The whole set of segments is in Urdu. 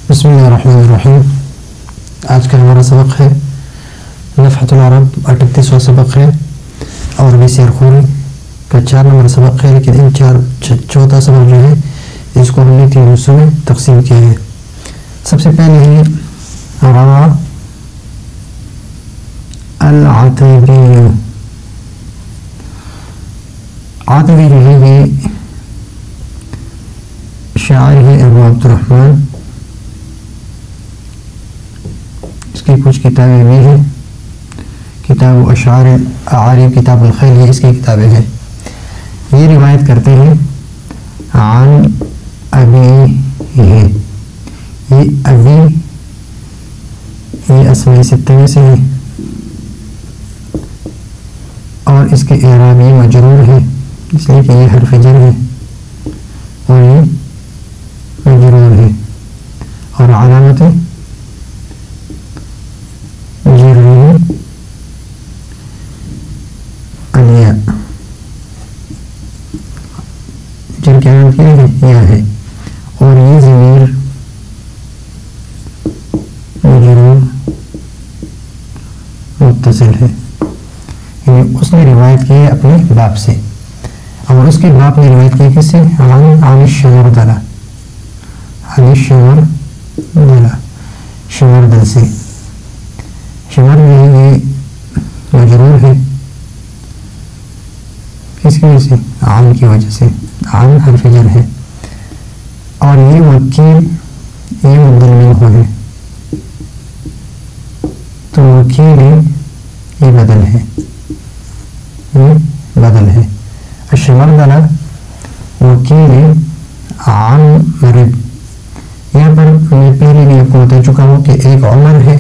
بسم اللہ الرحمن الرحیم۔ آج کا ہمارا سبق ہے نفحۃ العرب، 38واں سبق ہے اور عربی خوری کا 4 نمبر سبق ہے، لیکن ان چوتھا سبق جو ہے اس کو ہم نے 3 حصوں میں تقسیم کیا ہے۔ سب سے پہلے ہے روا العتبی۔ عتبی جو ہے یہ شاعر ہے ابو عبد الرحمن، اس کی کچھ کتابیں بھی ہیں، کتاب اشعار اعارب، کتاب الخیل، یہ اس کی کتابیں ہیں۔ یہ روایت کرتے ہیں عن ابی ہے، یہ ابی یہ اسماء ستہ میں سے ہے اور اس کے اعراب یہ مجرور ہے، اس لیے کہ یہ حرف جر ہے اور یہ مجرور ہے، اور علامت جرہ الیاء، جن کی علامت کیا ہے یا ہے، اور یہ ضمیر مجرور متصل ہے، یعنی اس نے روایت کی ہے اپنے باپ سے، اور اس کے باپ نے روایت کی کس سے؟ عن الشمردلہ، عن الشمردلہ، شمردل سے۔ شمر میں یہ مجرور ہے، کس کی وجہ سے؟ عن کی وجہ سے، عن حرف جر ہے، اور یہ وکیل یہ مبدل منہ ہے، تو وکیل یہ بدل ہے، یہ بدل ہے۔ الشمردلہ وکیل عن مرد، یہاں پر میں پہلے بھی آپ کو بتا چکا ہوں کہ ایک عمر ہے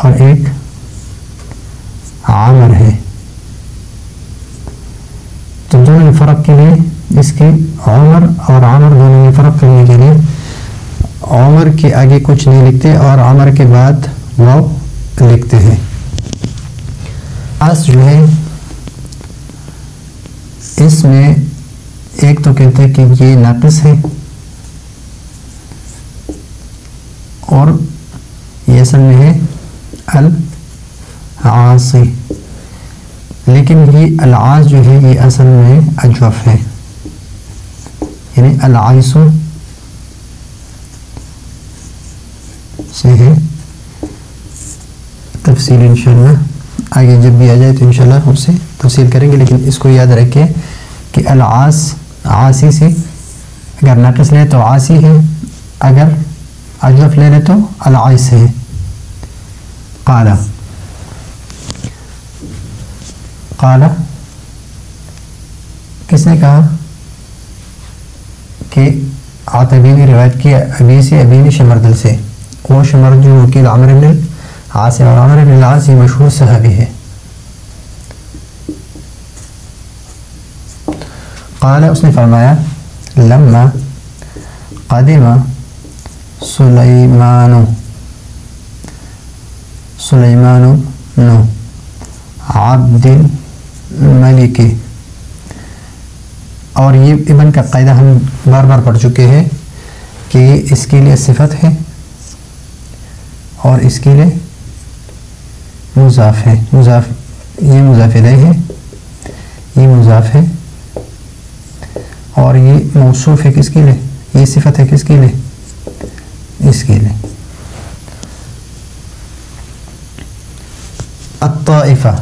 اور ایک عامر ہے، تو دونوں فرق کے لیے اس کے عمر اور عامر دونوں میں فرق کرنے کے لیے عمر کے آگے کچھ نہیں لکھتے اور عامر کے بعد واو لکھتے ہیں۔ اس جو ہے اس میں ایک تو کہتے ہیں کہ یہ ناقص ہے اور یہ اصل میں ہے العاصی، لیکن یہ العاص جو ہے یہ اصل میں اجوف ہے، یعنی العاص سے ہے۔ تفصیل انشاءاللہ آگے جب بھی آ جائے تو انشاءاللہ اس سے تفصیل کریں گے، لیکن اس کو یاد رکھیں کہ العاص عاصی سے اگر ناقص لے تو عاصی ہے، اگر اجوف لے لے تو العاص ہے۔ قالا، قالا کس نے کہا؟ کہ عتبی نے روایت کی ابی سے، ابی نے شمردل سے، وہ شمر جو وکیل عمر بن العاص، اور عمر بن العاص یہ مشہور صحابی ہے۔ قال اس نے فرمایا لما قدم سلیمان نو عبد الملک، اور یہ ابن کا قاعدہ ہم بار بار پڑھ چکے ہیں کہ یہ اس کے لیے صفت ہے اور اس کے لیے مضاف ہے، مضاف یہ مضاف الیہ ہے، یہ مضاف ہے، اور یہ موصوف ہے کس کے لیے؟ یہ صفت ہے کس کے لیے؟ اس کے لیے۔ الطائفہ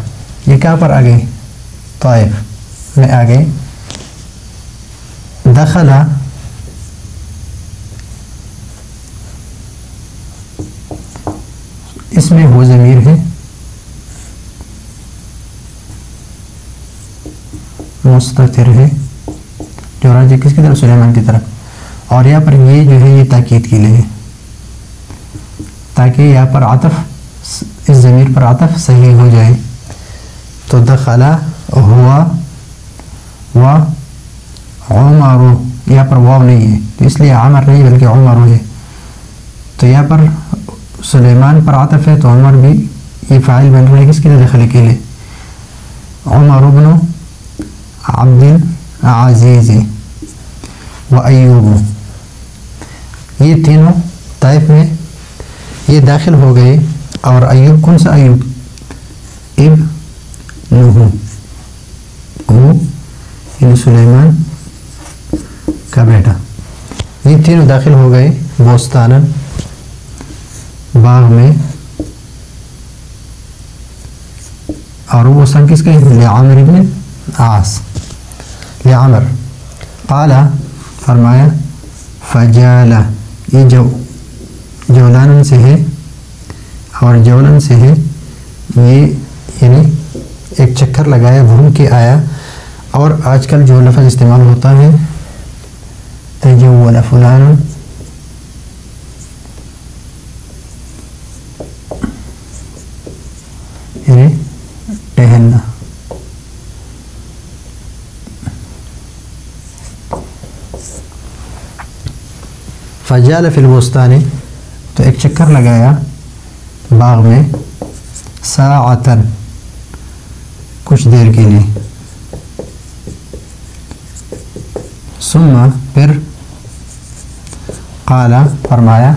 یہ کہاں پر آگئے؟ طائف میں آگئے۔ دخل اس میں وہ ضمیر ہے مستتر ہے جو راجع کس کی طرف؟ سلیمان کی طرف، اور یہاں پر یہ جو ہے یہ تاکید کے لیے ہے تاکہ یہاں پر عطف اس ضمیر پر عطف صحیح ہو جائے، تو دخل ہوا و عمر، یہاں پر واو نہیں ہے تو اس لیے عمر نہیں بلکہ عمر ہے، تو یہاں پر سلیمان پر عطف ہے تو عمر بھی یہ فاعل بن رہا ہے کس کے لیے؟ دخل کے لیے۔ عمر بن عبد العزیز و ایوب، یہ تینوں طائف میں یہ داخل ہو گئے، اور ایوب کون سا ایوب؟ ابن یعنی سلیمان کا بیٹا، یہ تینوں داخل ہو گئے بوستانن باغ میں، اور وہ بوستان کس کا ہے؟ لعامر ابن عاص، لعامر قال فرمایا فجال، یہ جولان سے ہے، اور جولن سے ہے یہ یعنی ایک چکر لگایا، گھوم کے آیا، اور آج کل جو لفظ استعمال ہوتا ہے تجول فلان، یعنی ٹہلنا، فجال فی البستان، تو ایک چکر لگایا باغ میں، ساعتن کچھ دیر کے لیے، ثم پھر قال فرمایا،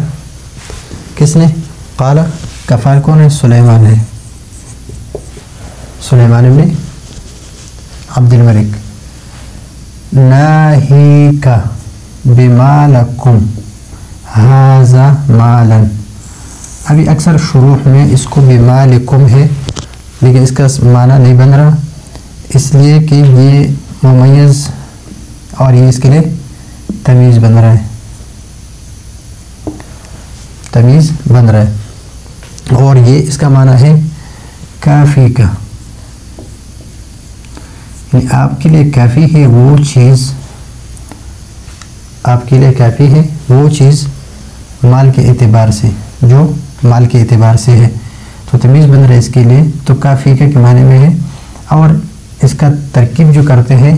کس نے؟ قال کا فاعل کون ہے؟ سلیمان ہے، سلیمان ابن عبد الملک، ناہیک بما لکم ھذا مالا، ابھی اکثر شروح میں اس کو بما لکم ہے، لیکن اس کا معنی نہیں بن رہا، اس لیے کہ یہ ممیز اور یہ اس کے لیے تمیز بن رہا ہے، تمیز بن رہا ہے، اور یہ اس کا معنی ہے کافی کا، یعنی آپ کے لیے کافی ہے وہ چیز، آپ کے لیے کافی ہے وہ چیز مال کے اعتبار سے، جو مال کے اعتبار سے ہے، تو تمیز بن رہا ہے اس کے لیے، تو کافی کے معنی میں ہے، اور اس کا ترکیب جو کرتے ہیں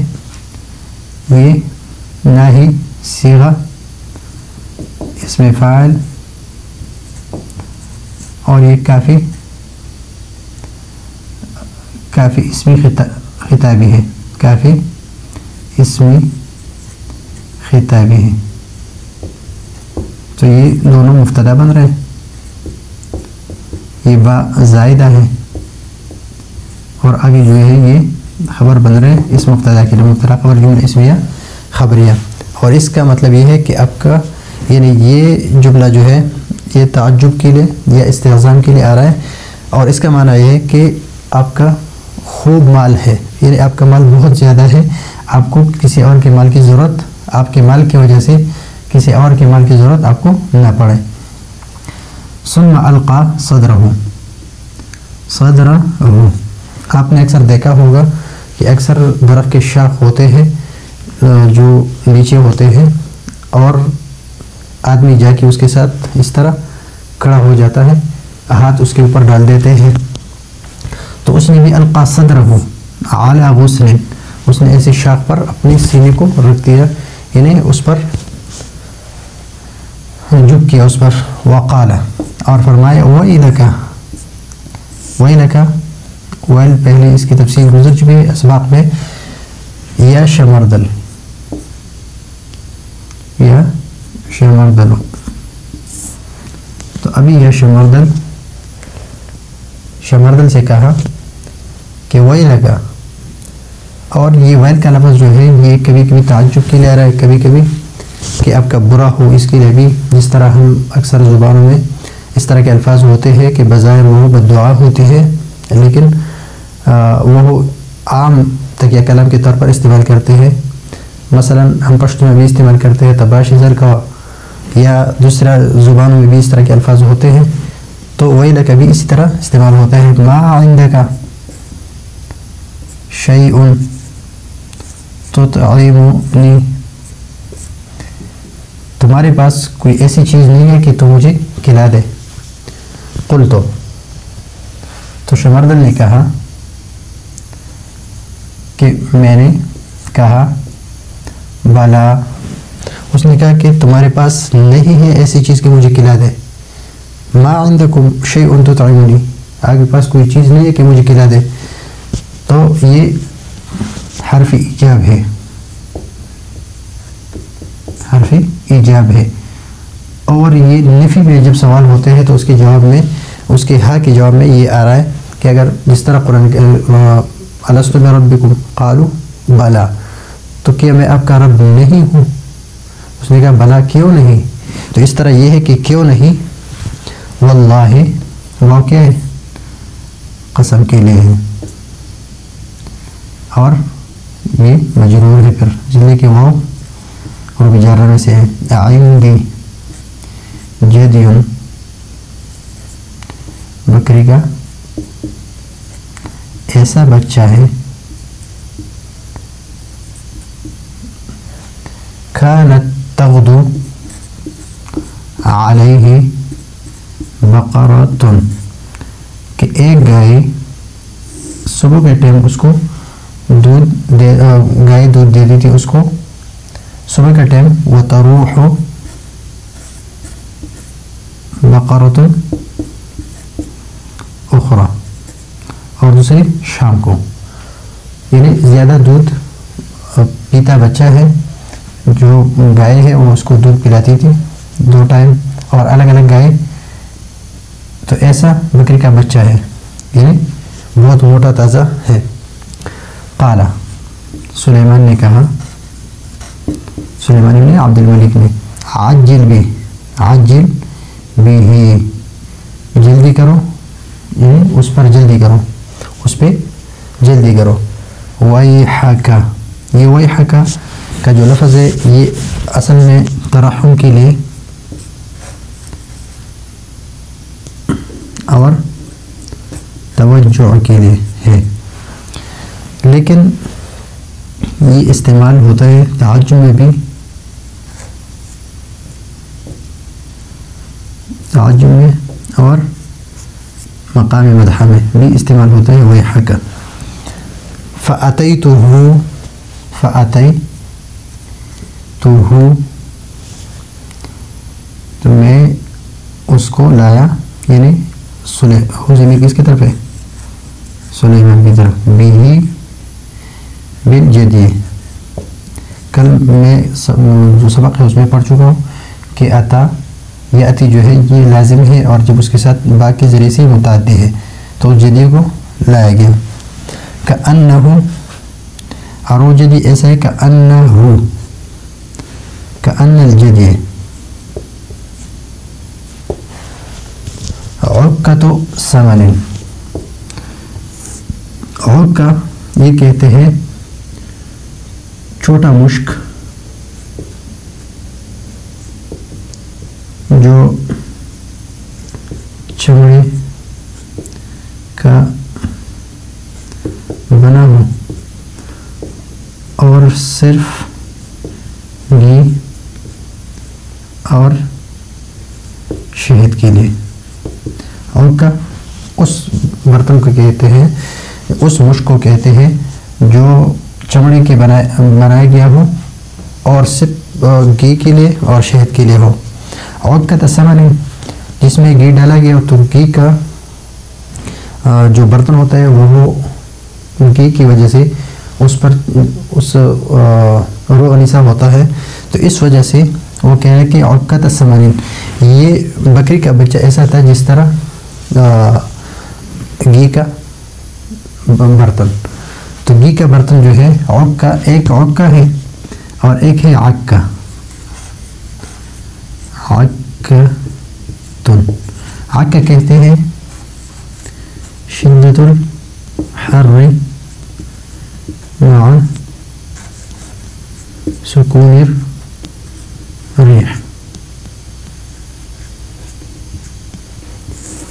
یہ نہ ہی صیغہ اس میں فاعل، اور یہ کافی اسمی خطابی ہے، کافی اسمی خطابی ہے، تو یہ دونوں مبتدا بن رہے ہیں، یہ با زائدہ ہے، اور آگے جو ہے یہ خبر بن رہے ہیں اس مبتدا کے لیے، مبتدا خبر جملہ اسمیہ خبریہ، اور اس کا مطلب یہ ہے کہ آپ کا یعنی یہ جملہ جو ہے یہ تعجب کے لیے یا استحزام کے لیے آ رہا ہے، اور اس کا معنی یہ ہے کہ آپ کا خوب مال ہے، یعنی آپ کا مال بہت زیادہ ہے، آپ کو کسی اور کے مال کی ضرورت، آپ کے مال کی وجہ سے کسی اور کے مال کی ضرورت آپ کو نہ پڑے۔ ثم القا صدرہ، آپ نے اکثر دیکھا ہوگا کہ اکثر درخت کے شاخ ہوتے ہیں جو نیچے ہوتے ہیں، اور آدمی جا کے اس کے ساتھ اس طرح کھڑا ہو جاتا ہے، ہاتھ اس کے اوپر ڈال دیتے ہیں، تو اس نے بھی القا صدرہ علی غصن، اس نے ایسے شاخ پر اپنے سینے کو رکھ دیا، یعنی اس پر جھک کیا اس پر، وقال اور فرمایا ویلکا، ویلکا ویل پہلے اس کی تفصیل گزر چکی ہے اسباق میں، یا شمردل، یا شمردل، تو ابھی یا شمردل، شمردل سے کہا کہ ویلکا، اور یہ ویل کا لفظ جو ہے یہ کبھی کبھی تعجب کے لیے آ رہا ہے، کبھی کبھی کہ آپ کا برا ہو اس کے لیے بھی، جس طرح ہم اکثر زبانوں میں اس طرح کے الفاظ ہوتے ہیں کہ بظاہر وہ بددعا ہوتی ہے، لیکن وہ عام تکیہ کلام کے طور پر استعمال کرتے ہیں، مثلا ہم پشتو میں بھی استعمال کرتے ہیں تباشی زر کا، یا دوسرا زبانوں میں بھی اس طرح کے الفاظ ہوتے ہیں، تو ویلک بھی اسی طرح استعمال ہوتا ہے، ما عندک شیء تطعمنی، تمہارے پاس کوئی ایسی چیز نہیں ہے کہ تو مجھے کھلا دے، قلت، تو شمردل نے کہا کہ میں نے کہا بلا، اس نے کہا کہ تمہارے پاس نہیں ہے ایسی چیز کہ مجھے کھلا دے، ما عندکم شیء تطعمنی، آپ کے پاس کوئی چیز نہیں ہے کہ مجھے کھلا دے، تو یہ حرف ایجاب ہے، حرف ایجاب ہے، اور یہ نفی میں جب سوال ہوتے ہیں تو اس کے جواب میں، اس کے ہاں کے جواب میں یہ آ رہا ہے کہ اگر جس طرح قرآن الست بربکم قالوا بلا، تو کیا میں آپ کا رب نہیں ہوں؟ اس نے کہا بلا کیوں نہیں؟ تو اس طرح یہ ہے کہ کیوں نہیں، واللہ وہ کیا ہے؟ قسم کے لیے ہے، اور یہ مجرور ہے پھر جلے کے وہ حروف جارہ میں سے ہے، عندی جدی، بکری کا ایسا بچہ ہے، کانت تغدو علیہ بقرۃ، کہ ایک گائے صبح کے ٹائم اس کو گائے دودھ دیتی تھی اس کو صبح کا ٹائم، وتروح بقرۃ اخرى، اور دوسری شام کو، یعنی زیادہ دودھ پیتا بچہ ہے جو گائے ہے، وہ اس کو دودھ پلاتی تھی 2 ٹائم اور الگ الگ گائے، تو ایسا بکری کا بچہ ہے، یعنی بہت موٹا تازہ ہے۔ قال، سلیمان نے کہا، سلیمان نے عبد الملک نے، عجل بھی، عجل بھی، جلدی کرو، یعنی اس پر جلدی کرو، اس پہ جلدی کرو۔ ویحک، یہ ویحک کا جو لفظ ہے یہ اصل میں ترحم کے لیے اور توجہ کے لیے ہے، لیکن یہ استعمال ہوتا ہے تعجب میں بھی، تعجب میں اور مقام مدح میں بھی استعمال ہوتا ہے ویحک۔ فأتیتہ، فأتیتہ، تو میں اس کو لایا، یعنی ضمیر کس کی طرف ہے؟ سلیمان کی طرف، بھی بالجدی، کل میں جو سبق ہے اس میں پڑھ چکا ہوں کہ عطا یاتی جو ہے یہ لازم ہے، اور جب اس کے ساتھ با کے ذریعے سے متعدی ہے تو جدی کو لایا گیا۔ کأنہ، اور وہ جدی ایسا ہے کأنہ، کأن الجدی، عکۃ ثمن، عکہ یہ کہتے ہیں چھوٹا مشک جو چمڑے کا بنا ہو اور صرف گھی اور شہد کے لیے، عکہ اس برتن کو کہتے ہیں، اس مشک کو کہتے ہیں جو چمڑے کے بنایا گیا ہو اور صرف گھی کے لیے اور شہد کے لیے ہو۔ عکۃ ثمن، جس میں گھی ڈالا گیا تو گھی کا جو برتن ہوتا ہے وہ گھی کی وجہ سے اس پر اس روح انیسا ہوتا ہے، تو اس وجہ سے وہ کہہ رہے ہیں کہ عکۃ ثمن، یہ بکری کا بچہ ایسا تھا جس طرح گھی کا برتن، تو گھی کا برتن جو ہے عکہ، ایک عکہ ہے اور ایک ہے عکہ، عکۃ، عکہ کہتے ہیں شدۃ الحر مع سکون الریح،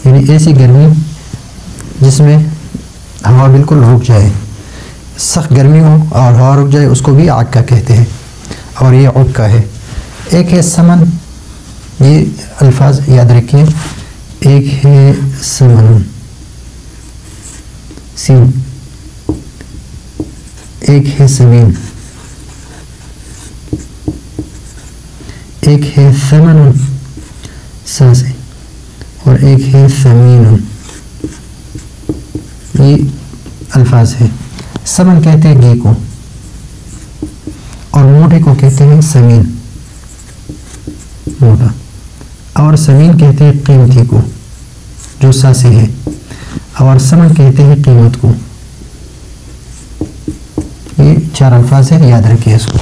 یعنی ایسی گرمی جس میں ہوا بالکل رک جائے، سخت گرمی ہو اور ہوا رک جائے، اس کو بھی عکہ کہتے ہیں، اور یہ عکہ ہے۔ ایک ہے سمن، یہ الفاظ یاد رکھیں، ایک ہے سمن سین، ایک ہے سمین، ایک ہے ثمن ساز، اور ایک ہے ثمین، یہ الفاظ ہے۔ سمن کہتے ہیں گھی کو، اور موٹے کو کہتے ہیں سمین، موٹا، اور سمین کہتے ہیں قیمتی کو جو ساسے ہے، اور سمن کہتے ہیں قیمت کو۔ یہ 4 الفاظ ہیں، یاد رکھیے اس کو۔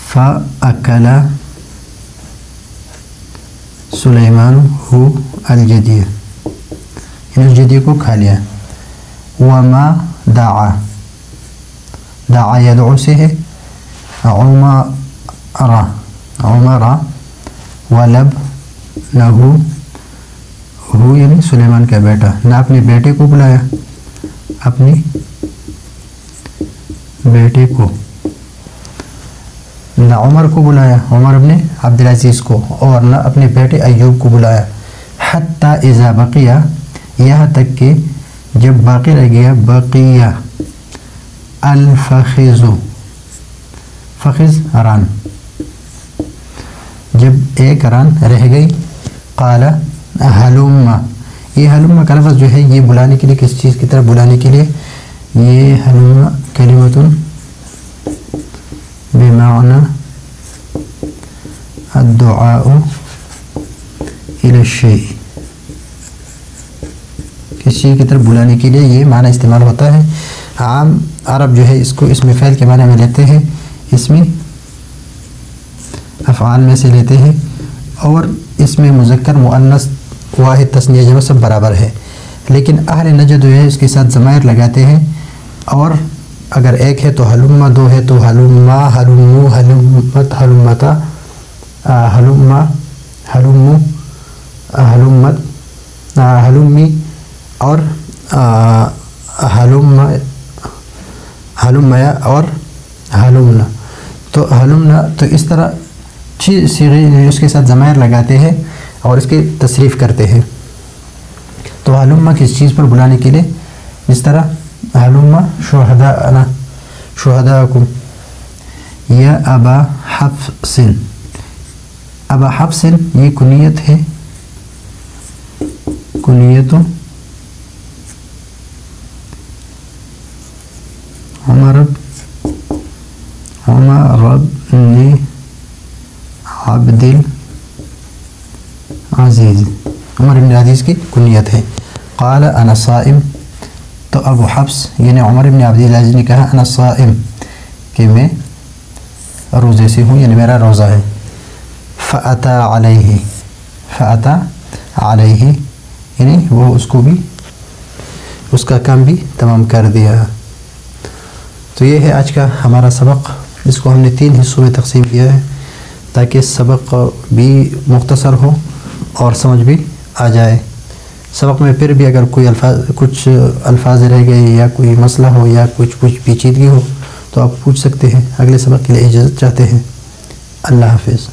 فَأَكَلَ سلیمان ہو الجدی، اس جدی کو کھا لیا۔ وما دعا، دعا یدعو سے ہے، عمر ولب نہو، ہو یعنی سلیمان کا بیٹا، نہ اپنے بیٹے کو بلایا، اپنے بیٹے کو، نہ عمر کو بلایا، عمر ابن عبدالعزیز کو، اور نہ اپنے بیٹے ایوب کو بلایا۔ حتی اذا بقیہ، یہاں تک کہ جب باقی رہ گیا، بقیہ الفخذ، فخذ ران، جب ایک ران رہ گئی، قال حلم، یہ حلم کا لفظ جو ہے یہ بلانے کے لیے، کس چیز کی طرف بلانے کے لیے، یہ حلم کلمۃ بمعنى الدعاء الى الشيء، کسی چیز کی طرف بلانے کے لیے یہ معنی استعمال ہوتا ہے۔ عام عرب جو ہے اس کو اسم فعل کے معنی میں لیتے ہیں، اسم افعال میں سے لیتے ہیں، اور اس میں مذکر مؤنث واحد تثنیہ جمع سب برابر ہے، لیکن اہل نجد جو ہے اس کے ساتھ ضمائر لگاتے ہیں، اور اگر ایک ہے تو حلم، دو ہے تو حلما، حلمو، حلمت، حلمتا، حلما، حلمو، حلمت، حلمی، اور حلمیا اور حلمنا۔ تو حلمنا، تو اس طرح صیغے اس کے ساتھ ضمائر لگاتے ہیں اور اس کی تصریف کرتے ہیں۔ تو حلمہ کس چیز پر بلانے کے لیے، اس طرح حلمہ شہداءنا، شہداءکم، یا ابا حفص، ابا حفص یہ کنیت ہے، کنیت عمر بن عبد العزیز، عمر بن عزیز کی کنیت ہے۔ قال انا صائم، تو ابو حفص یعنی عمر بن عبد العزیز نے کہا انا صائم، کہ میں روزے سے ہوں، یعنی میرا روزہ ہے۔ فأتا علیہ، فأتا علیہ یعنی وہ اس کو بھی، اس کا کام بھی تمام کر دیا۔ تو یہ ہے آج کا ہمارا سبق، اس کو ہم نے 3 حصوں میں تقسیم کیا ہے تاکہ سبق بھی مختصر ہو اور سمجھ بھی آ جائے۔ سبق میں پھر بھی اگر کوئی کچھ الفاظ رہ گئے یا کوئی مسئلہ ہو یا کچھ پیچیدگی ہو تو آپ پوچھ سکتے ہیں۔ اگلے سبق کے لیے اجازت چاہتے ہیں۔ اللہ حافظ۔